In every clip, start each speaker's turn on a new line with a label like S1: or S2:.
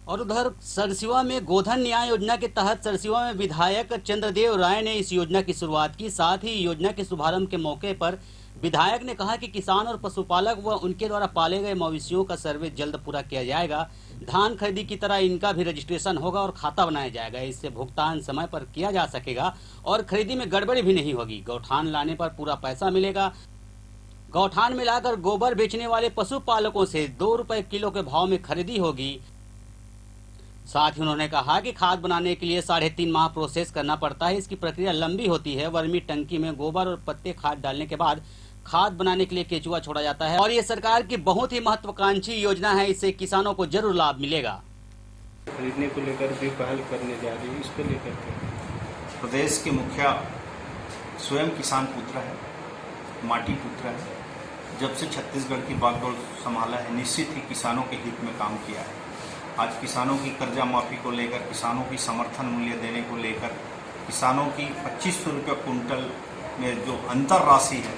S1: और उधर सरसिवा में गोधन न्याय योजना के तहत सरसिवा में विधायक चंद्रदेव राय ने इस योजना की शुरुआत की। साथ ही योजना के शुभारंभ के मौके पर विधायक ने कहा कि किसान और पशुपालक व उनके द्वारा पाले गए मवेशियों का सर्वे जल्द पूरा किया जाएगा। धान खरीदी की तरह इनका भी रजिस्ट्रेशन होगा और खाता बनाया जाएगा। इससे भुगतान समय पर किया जा सकेगा और खरीदी में गड़बड़ी भी नहीं होगी। गौठान लाने पर पूरा पैसा मिलेगा। गौठान में लाकर गोबर बेचने वाले पशुपालकों से 2 रुपए किलो के भाव में खरीदी होगी। साथ ही उन्होंने कहा कि खाद बनाने के लिए 3.5 माह प्रोसेस करना पड़ता है। इसकी प्रक्रिया लंबी होती है। वर्मी टंकी में गोबर और पत्ते खाद डालने के बाद खाद बनाने के लिए केचुआ छोड़ा जाता है और ये सरकार की बहुत ही महत्वाकांक्षी योजना है। इससे किसानों को जरूर लाभ मिलेगा।
S2: खरीदने को लेकर भी पहल करने जा रही है। इसको लेकर
S3: प्रदेश के मुखिया स्वयं किसान पुत्र है, माटी पुत्र है। जब से छत्तीसगढ़ की बागडोर संभाला है, निश्चित ही किसानों के हित में काम किया है। आज किसानों की कर्जा माफी को लेकर, किसानों की समर्थन मूल्य देने को लेकर, किसानों की 2500 रुपये कुंटल में जो अंतर राशि है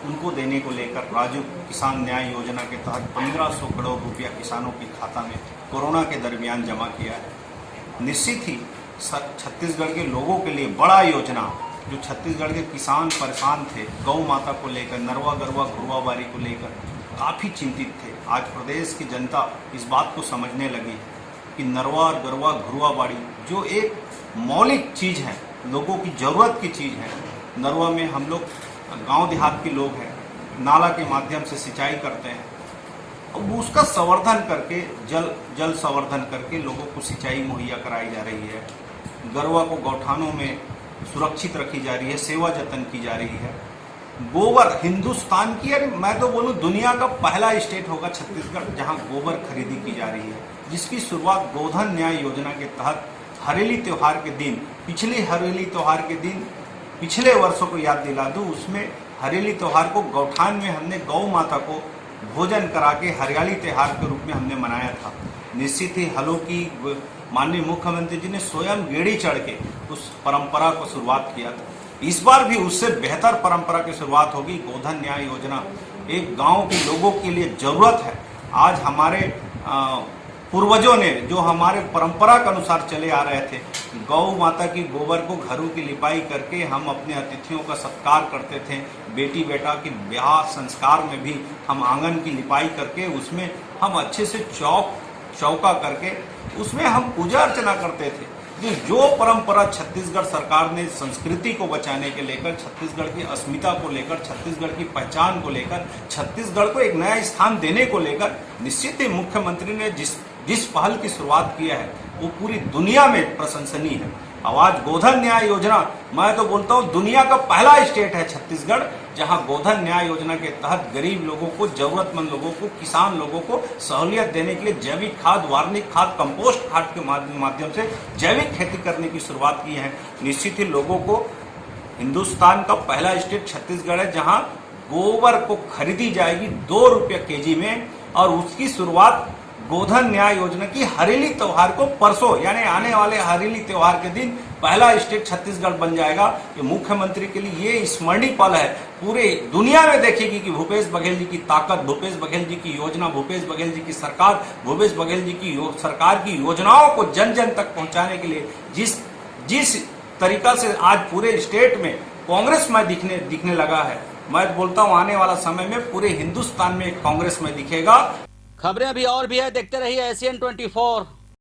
S3: उनको देने को लेकर राजू किसान न्याय योजना के तहत 1500 करोड़ रुपया किसानों के खाता में कोरोना के दरमियान जमा किया है। निश्चित ही छत्तीसगढ़ के लोगों के लिए बड़ा योजना, जो छत्तीसगढ़ के किसान परेशान थे गौ माता को लेकर, नरवा गरवा घुरवाबारी को लेकर काफ़ी चिंतित थे। आज प्रदेश की जनता इस बात को समझने लगी है कि नरवा गरवा घुरवाबारी जो एक मौलिक चीज़ है, लोगों की ज़रूरत की चीज़ है। नरवा में हम लोग गांव देहात के लोग हैं, नाला के माध्यम से सिंचाई करते हैं। अब उसका संवर्धन करके, जल संवर्धन करके लोगों को सिंचाई मुहैया कराई जा रही है। गरवा को गौठानों में सुरक्षित रखी जा रही है, सेवा जतन की जा रही है। गोबर हिंदुस्तान की, अरे मैं तो बोलूं दुनिया का पहला स्टेट होगा छत्तीसगढ़ जहां गोबर खरीदी की जा रही है, जिसकी शुरुआत गोधन न्याय योजना के तहत हरेली त्योहार के दिन, पिछले हरेली त्योहार के दिन, पिछले वर्षों को याद दिला दूं, उसमें हरेली त्योहार को गौठान में हमने गौ माता को भोजन करा के हरियाली त्योहार के रूप में हमने मनाया था। निश्चित ही हलों की माननीय मुख्यमंत्री जी ने स्वयं गेड़ी चढ़ के उस परंपरा को शुरुआत किया था। इस बार भी उससे बेहतर परंपरा की शुरुआत होगी। गोधन न्याय योजना एक गांव के लोगों के लिए जरूरत है। आज हमारे पूर्वजों ने जो हमारे परंपरा के अनुसार चले आ रहे थे, गौ माता की गोबर को घरों की लिपाई करके हम अपने अतिथियों का सत्कार करते थे। बेटी बेटा के ब्याह संस्कार में भी हम आंगन की लिपाई करके उसमें हम अच्छे से चौका करके उसमें हम पूजा अर्चना करते थे। जो परंपरा छत्तीसगढ़ सरकार ने संस्कृति को बचाने के लेकर, छत्तीसगढ़ की अस्मिता को लेकर, छत्तीसगढ़ की पहचान को लेकर, छत्तीसगढ़ को एक नया स्थान देने को लेकर निश्चित ही मुख्यमंत्री ने जिस पहल की शुरुआत किया है वो पूरी दुनिया में प्रशंसनीय है। अब आज गोधन न्याय योजना, मैं तो बोलता हूँ दुनिया का पहला स्टेट है छत्तीसगढ़ जहां गोधन न्याय योजना के तहत गरीब लोगों को, जरूरतमंद लोगों को, किसान लोगों को सहूलियत देने के लिए जैविक खाद, वार्निक खाद, कंपोस्ट खाद के माध्यम से जैविक खेती करने की शुरुआत की है। निश्चित ही लोगों को, हिंदुस्तान का पहला स्टेट छत्तीसगढ़ है जहां गोबर को खरीदी जाएगी 2 रुपये केजी में, और उसकी शुरुआत गोधन न्याय योजना की हरेली त्योहार को परसों, यानी आने वाले हरेली त्योहार के दिन पहला स्टेट छत्तीसगढ़ बन जाएगा। ये मुख्यमंत्री के लिए ये स्मरणीय पल है। पूरे दुनिया में देखेगी कि भूपेश बघेल जी की ताकत, भूपेश बघेल जी की योजना, भूपेश बघेल जी की सरकार, भूपेश बघेल जी की सरकार की योजनाओं को जन जन तक पहुंचाने के लिए जिस तरीका से आज पूरे स्टेट में कांग्रेस में दिखने लगा है, मैं बोलता हूँ आने वाला समय में पूरे हिंदुस्तान में कांग्रेस में दिखेगा।
S1: खबरें अभी और भी है, देखते रहिए ACN 24।